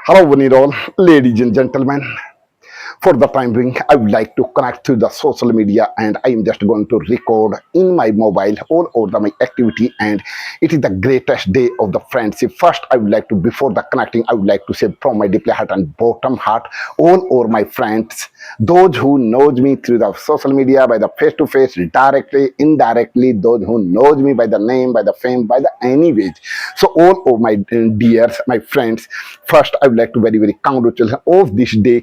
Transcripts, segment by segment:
Hello, one and all, ladies and gentlemen. For the time being, I would like to connect to the social media, and I am just going to record in my mobile all over my activity, and it is the greatest day of the friendship. First, I would like to, before the connecting, I would like to say from my deeply heart and bottom heart, all over my friends, those who knows me through the social media, by the face to face, directly, indirectly, those who knows me by the name, by the fame, by the any ways. So all of my dears, my friends, first I would like to very congratulate of this day.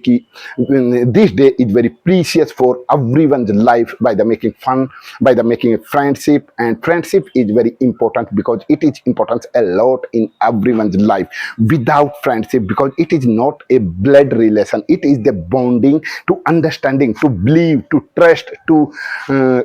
This day is very precious for everyone's life by the making fun, by the making a friendship, and friendship is very important because it is important a lot in everyone's life. Without friendship, because it is not a blood relation, it is the bonding, to understanding, to believe, to trust, to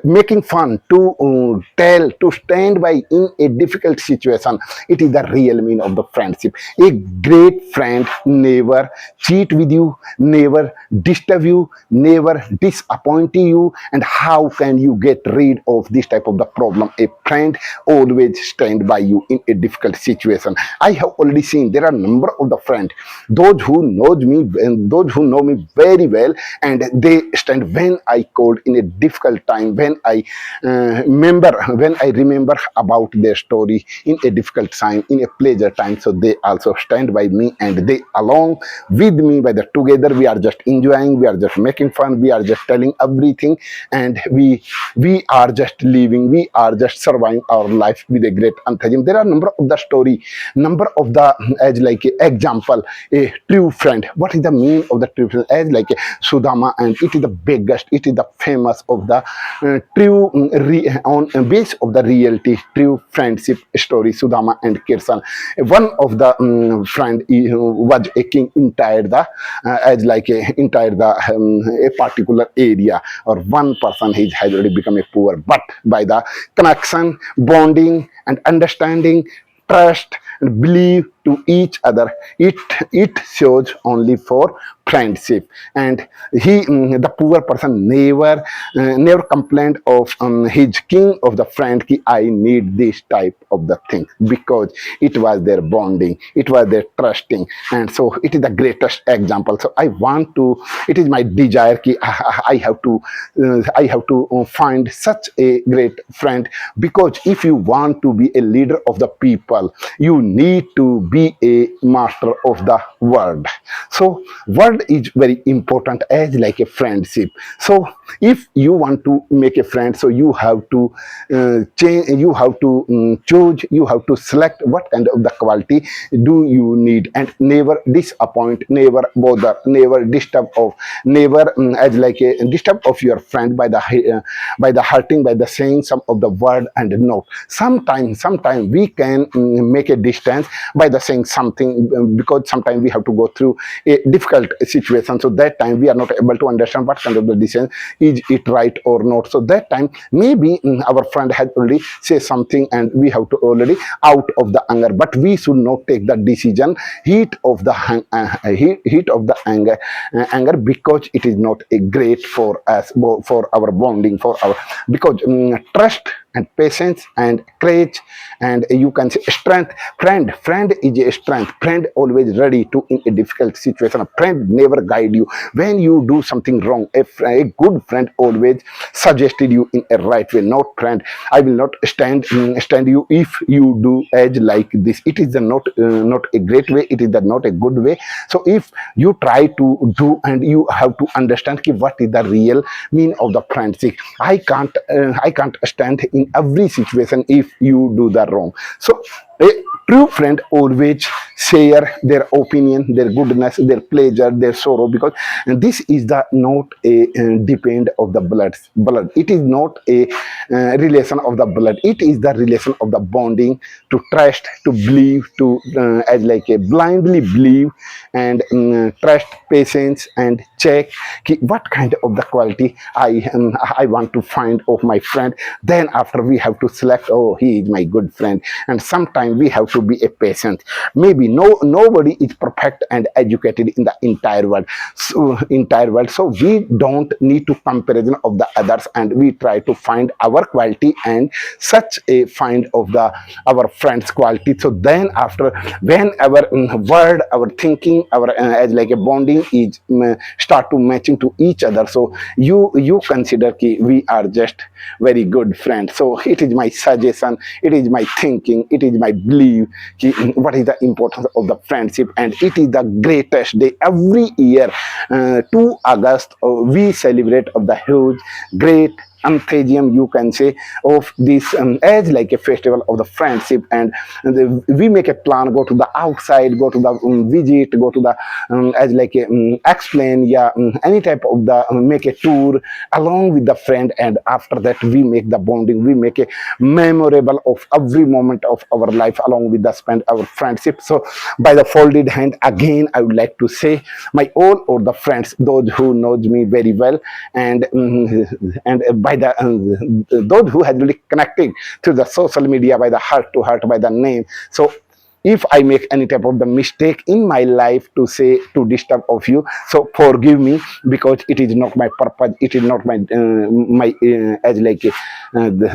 making fun, to tell, to stand by in a difficult situation. It is the real meaning of the friendship. A great friend never cheat with you, never disturb you, never disappoint you. And how can you get rid of this type of the problem? A friend always stand by you in a difficult situation. I have already seen there are a number of the friends, those who knows me and those who know me very well, and they stand when I called in a difficult time, when I remember about their story in a difficult time, in a pleasure time. So they also stand by me, and they along with me, by the together we are just enjoying, we are just making fun, we are just telling everything, and we are just living, we are just surviving our life with a great enthusiasm. There are number of the story, number of the, as like a example, a true friend. What is the meaning of the true friend? As like a Sudama, and it is the biggest, it is the famous of the true on base of the reality true friendship story, Sudama and Kirsan. One of the friend was a king entire the as like a entire the a particular area, or one person he has already become a poor, but by the connection, bonding, and understanding, trust, and believe to each other, it shows only for friendship. And the poor person never complained of his king of the friend ki I need this type of the thing, because it was their bonding, it was their trusting. And so it is the greatest example. So I want to, it is my desire ki I have to find such a great friend, because if you want to be a leader of the people, you need to be a master of the word. So word is very important as like a friendship. So if you want to make a friend, so you have to change, you have to choose, you have to select what kind of the quality do you need, and never disappoint, never bother, never disturb of, never as like a disturb of your friend by the hurting, by the saying some of the word and no. Sometimes we can make a distance by the saying something, because sometimes we have to go through a difficult situation. So that time we are not able to understand what kind of the decision is it right or not. So that time maybe our friend has already say something, and we have to already out of the anger, but we should not take the decision heat of the heat of the anger, because it is not a great for us, for our bonding, for our, because trust and patience and courage, and you can say strength. Friend is a strength. Friend always ready to in a difficult situation. A friend never guide you when you do something wrong. A good friend always suggested you in a right way. Not friend, I will not stand you if you do as like this. It is not a great way, it is not a good way. So if you try to do, and you have to understand what is the real meaning of the friendship. I can't stand in every situation if you do the wrong. So a true friend always share their opinion, their goodness, their pleasure, their sorrow, because this is the not a depend of the blood. It is not a relation of the blood, it is the relation of the bonding, to trust, to believe, to as like a blindly believe, and trust, patience, and check what kind of the quality I want to find of my friend. Then after we have to select, oh, he is my good friend. And sometimes we have to be a patient. Maybe we know nobody is perfect and educated in the entire world, so we don't need to comparison of the others, and we try to find our quality and such a find of the our friends quality. So then after, when our word, our thinking, our as like a bonding is start to matching to each other, so you consider ki we are just very good friends. So it is my suggestion, it is my thinking, it is my belief ki what is the importance of the friendship, and it is the greatest day every year. 2 August, we celebrate of the huge great enthusiasm, you can say, of this as like a festival of the friendship. And we make a plan, go to the outside, go to the visit, go to the as like a explain, yeah, any type of the make a tour along with the friend, and after that we make the bonding, we make a memorable of every moment of our life along with the spend our friendship. So by the folded hand, again I would like to say my all or the friends, those who knows me very well, and and by the those who has really connected to the social media by the heart to heart by the name. So if I make any type of the mistake in my life to say to disturb of you, so forgive me, because it is not my purpose, it is not my as like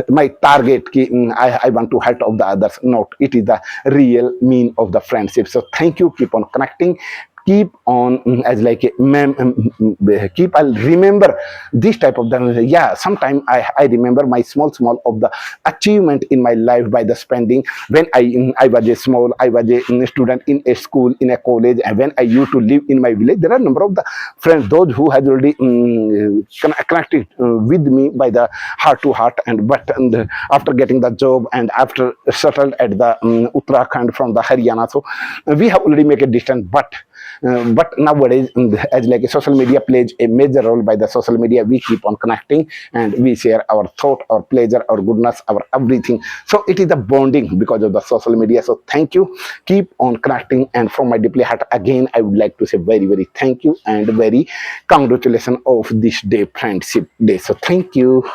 my target ki, I want to help of the others, not, it is the real mean of the friendship. So thank you, keep on connecting, keep on as like a keep, I'll remember this type of the, yeah, sometime I remember my small of the achievement in my life by the spending when I was a small, I was a student in a school, in a college, and when I used to live in my village, there are a number of the friends, those who had already connected with me by the heart to heart, and but after getting the job and after settled at the Uttarakhand from the Haryana, so we have already make a distance, but nowadays as like a social media plays a major role. By the social media we keep on connecting and we share our thought, our pleasure, our goodness, our everything. So it is a bonding because of the social media. So thank you, keep on connecting, and from my deeply heart again I would like to say very thank you and very congratulations of this day, friendship day. So thank you.